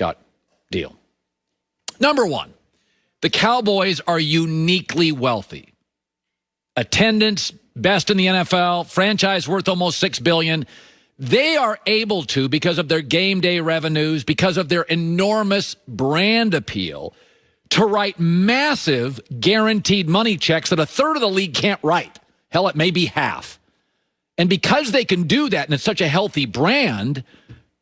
Prescott deal. Number one, the Cowboys are uniquely wealthy. Attendance, best in the NFL, franchise worth almost $6 billion. They are able to, because of their game day revenues, because of their enormous brand appeal, to write massive guaranteed money checks that a third of the league can't write. Hell, it may be half. And because they can do that, and it's such a healthy brand,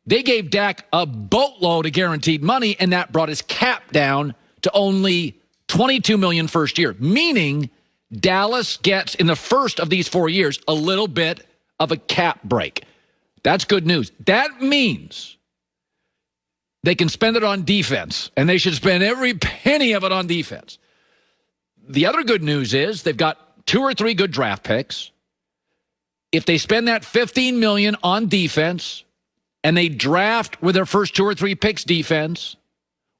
they gave Dak a boatload of guaranteed money, and that brought his cap down to only $22 million first year, meaning Dallas gets, in the first of these 4 years, a little bit of a cap break. That's good news. That means they can spend it on defense, and they should spend every penny of it on defense. The other good news is they've got 2 or 3 good draft picks. If they spend that $15 million on defense, and they draft with their first 2 or 3 picks defense,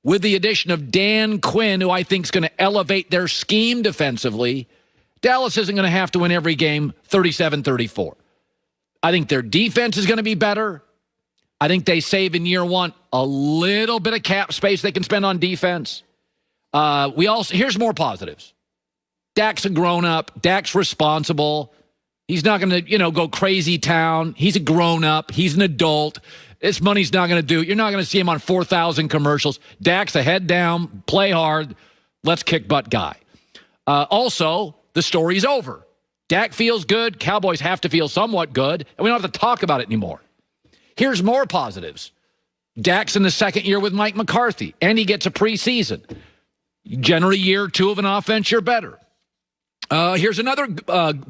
with the addition of Dan Quinn, who I think is going to elevate their scheme defensively, Dallas isn't going to have to win every game 37-34. I think their defense is going to be better. I think they save in year one a little bit of cap space they can spend on defense. Here's more positives. Dak's a grown-up. Dak's responsible. He's not going to, go crazy town. He's a grown-up. He's an adult. This money's not going to do. You're not going to see him on 4,000 commercials. Dak's a head down, play hard, let's kick butt guy. Also, the story's over. Dak feels good. Cowboys have to feel somewhat good, and we don't have to talk about it anymore. Here's more positives. Dak's in the second year with Mike McCarthy, and he gets a preseason. Generally, year 2 of an offense, you're better. Here's another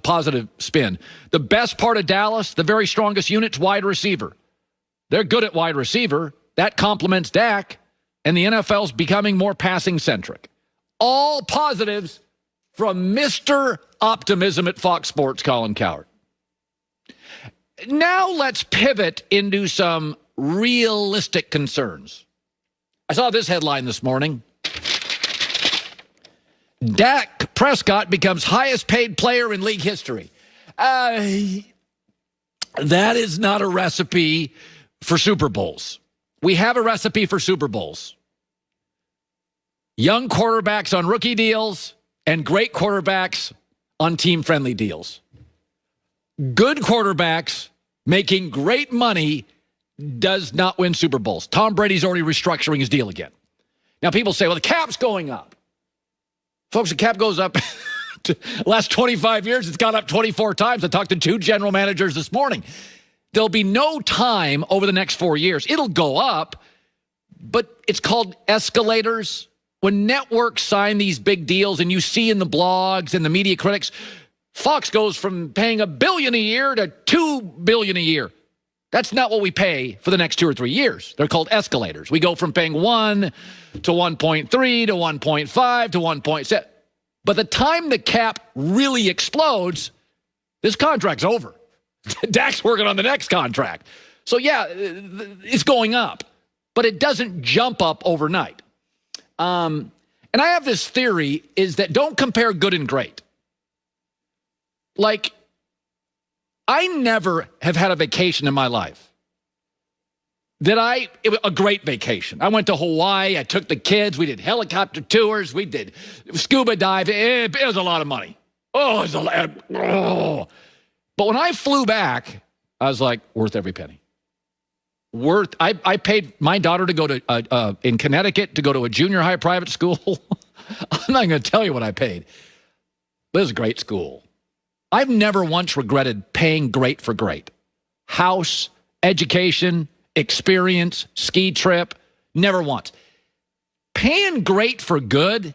positive spin. The best part of Dallas, the very strongest unit's wide receiver. They're good at wide receiver. That complements Dak, and the NFL's becoming more passing-centric. All positives from Mr. Optimism at Fox Sports, Colin Cowherd. Now let's pivot into some realistic concerns. I saw this headline this morning. Dak Prescott becomes highest paid player in league history. That is not a recipe for Super Bowls. We have a recipe for Super Bowls. Young quarterbacks on rookie deals and great quarterbacks on team-friendly deals. Good quarterbacks making great money does not win Super Bowls. Tom Brady's already restructuring his deal again. Now, people say, well, the cap's going up. Folks, the cap goes up. The last 25 years, it's gone up 24 times. I talked to 2 general managers this morning. There'll be no time over the next 4 years. It'll go up, but it's called escalators. When networks sign these big deals, and you see in the blogs and the media critics, Fox goes from paying $1 billion a year to $2 billion a year. That's not what we pay for the next 2 or 3 years. They're called escalators. We go from paying 1 to 1.3 to 1.5 to 1.7. By the time the cap really explodes, this contract's over. Dak's working on the next contract. So, yeah, it's going up, but it doesn't jump up overnight. And I have this theory is that don't compare good and great. Like, I never have had a vacation in my life a great vacation. I went to Hawaii. I took the kids. We did helicopter tours. We did scuba diving. It was a lot of money. Oh, it was a lot. Oh. But when I flew back, I was like, worth every penny. I paid my daughter to go to, in Connecticut, to go to a junior high private school. I'm not going to tell you what I paid. But it was a great school. I've never once regretted paying great for great. House, education, experience, ski trip, never once. Paying great for good,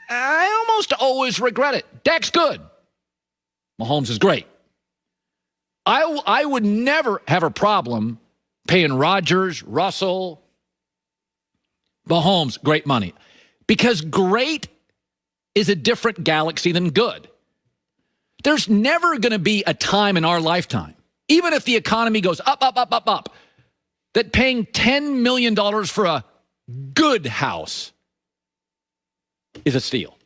I almost always regret it. Dak's good. Mahomes is great. I would never have a problem paying Rodgers, Russell, Mahomes great money. Because great is a different galaxy than good. There's never going to be a time in our lifetime, even if the economy goes up, that paying $10 million for a good house is a steal.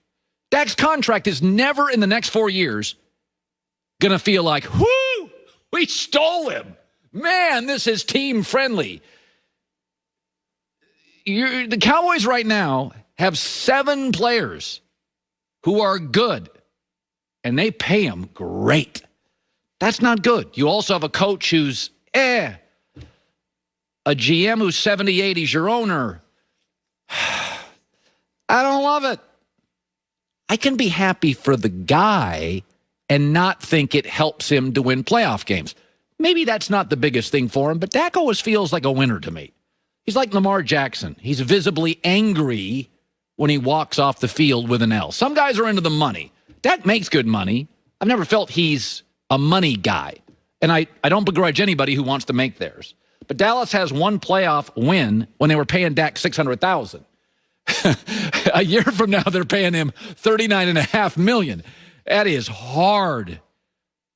Dak's contract is never in the next 4 years going to feel like, whoo, we stole him. Man, this is team friendly. The Cowboys right now have 7 players who are good, and they pay them great. That's not good. You also have a coach who's a GM who's 78. He's your owner. I don't love it. I can be happy for the guy and not think it helps him to win playoff games. Maybe that's not the biggest thing for him, but Dak always feels like a winner to me. He's like Lamar Jackson. He's visibly angry when he walks off the field with an L. Some guys are into the money. Dak makes good money. I've never felt he's a money guy. And I don't begrudge anybody who wants to make theirs. But Dallas has one playoff win when they were paying Dak $600,000. A year from now, they're paying him $39.5 million. That is hard.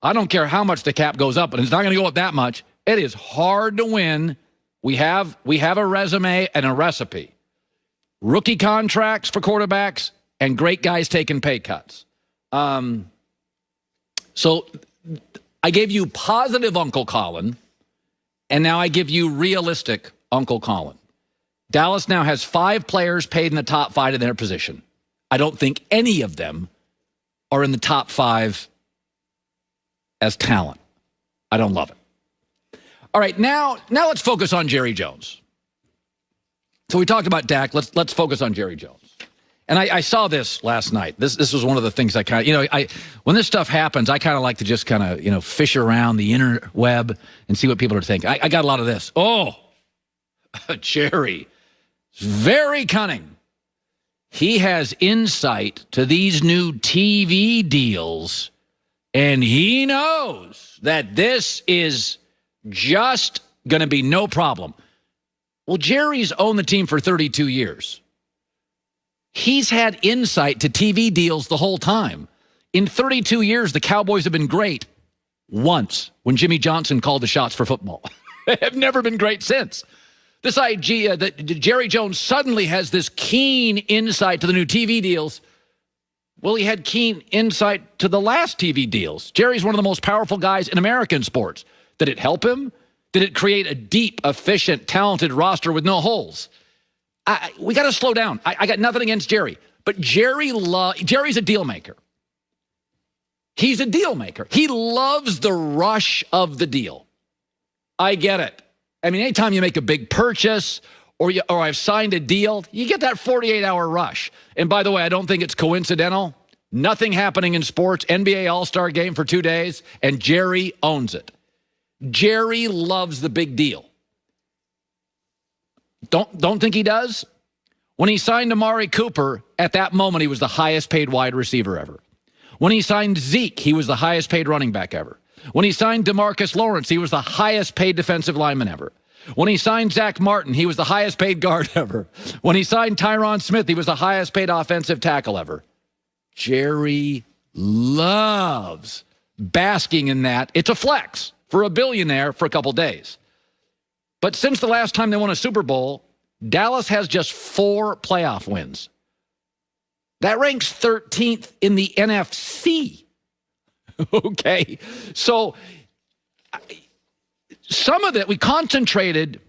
I don't care how much the cap goes up, but it's not going to go up that much. It is hard to win. We have a resume and a recipe. Rookie contracts for quarterbacks and great guys taking pay cuts. So I gave you positive Uncle Colin, and now I give you realistic Uncle Colin. Dallas now has 5 players paid in the top 5 in their position. I don't think any of them are in the top 5 as talent. I don't love it. All right, now let's focus on Jerry Jones. So we talked about Dak. Let's focus on Jerry Jones. And I saw this last night. This was one of the things I kind of, when this stuff happens, I kind of like to just kind of, fish around the interweb and see what people are thinking. I got a lot of this. Oh, Jerry, very cunning. He has insight to these new TV deals, and he knows that this is just going to be no problem. Well, Jerry's owned the team for 32 years. He's had insight to TV deals the whole time. In 32 years, the Cowboys have been great once when Jimmy Johnson called the shots for football. They have never been great since. This idea that Jerry Jones suddenly has this keen insight to the new TV deals. Well, he had keen insight to the last TV deals. Jerry's one of the most powerful guys in American sports. Did it help him? Did it create a deep, efficient, talented roster with no holes? We got to slow down. I got nothing against Jerry, but Jerry's a deal maker. He's a deal maker. He loves the rush of the deal. I get it. I mean, anytime you make a big purchase or I've signed a deal, you get that 48-hour rush. And by the way, I don't think it's coincidental. Nothing happening in sports, NBA All-Star game for 2 days, and Jerry owns it. Jerry loves the big deal. Don't think he does? When he signed Amari Cooper, at that moment, he was the highest paid wide receiver ever. When he signed Zeke, he was the highest paid running back ever. When he signed DeMarcus Lawrence, he was the highest paid defensive lineman ever. When he signed Zach Martin, he was the highest paid guard ever. When he signed Tyron Smith, he was the highest paid offensive tackle ever. Jerry loves basking in that. It's a flex for a billionaire for a couple days. But since the last time they won a Super Bowl, Dallas has just 4 playoff wins. That ranks 13th in the NFC. Okay, so some of that, we concentrated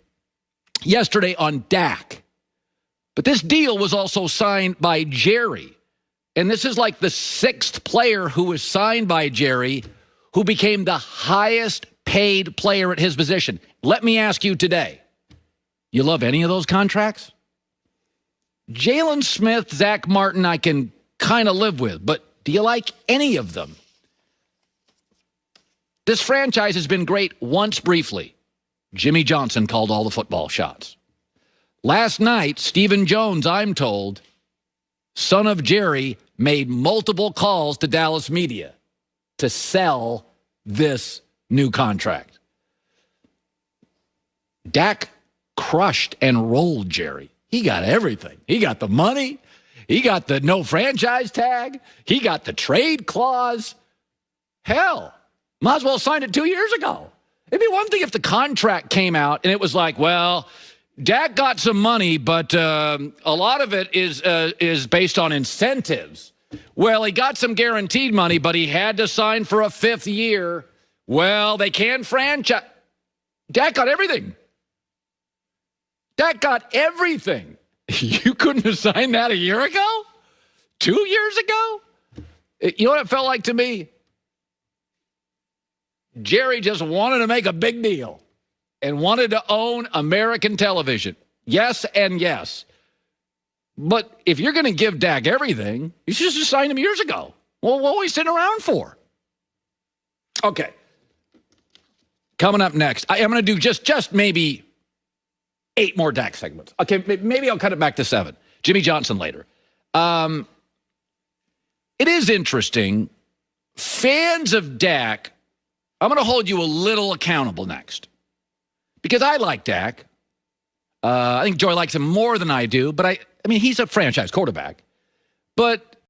yesterday on Dak, but this deal was also signed by Jerry. And this is like the 6th player who was signed by Jerry who became the highest paid player at his position. Let me ask you today, you love any of those contracts? Jalen Smith, Zach Martin, I can kind of live with, but do you like any of them? This franchise has been great once briefly. Jimmy Johnson called all the football shots. Last night, Stephen Jones, I'm told, son of Jerry, made multiple calls to Dallas media to sell this new contract. Dak crushed and rolled Jerry. He got everything. He got the money. He got the no franchise tag. He got the trade clause. Hell, might as well have signed it 2 years ago. It'd be one thing if the contract came out and it was like, well, Dak got some money, but a lot of it is based on incentives. Well, he got some guaranteed money, but he had to sign for a 5th year. Well, they can franchise. Dak got everything. Dak got everything. You couldn't have signed that a year ago? 2 years ago? You know what it felt like to me? Jerry just wanted to make a big deal and wanted to own American television. Yes and yes. But if you're going to give Dak everything, you should just sign him years ago. Well, what are we sitting around for? Okay. Coming up next, I am going to do just maybe 8 more Dak segments. Okay, maybe I'll cut it back to 7. Jimmy Johnson later. It is interesting. Fans of Dak, I'm going to hold you a little accountable next. Because I like Dak. I think Joy likes him more than I do. But I mean, he's a franchise quarterback. But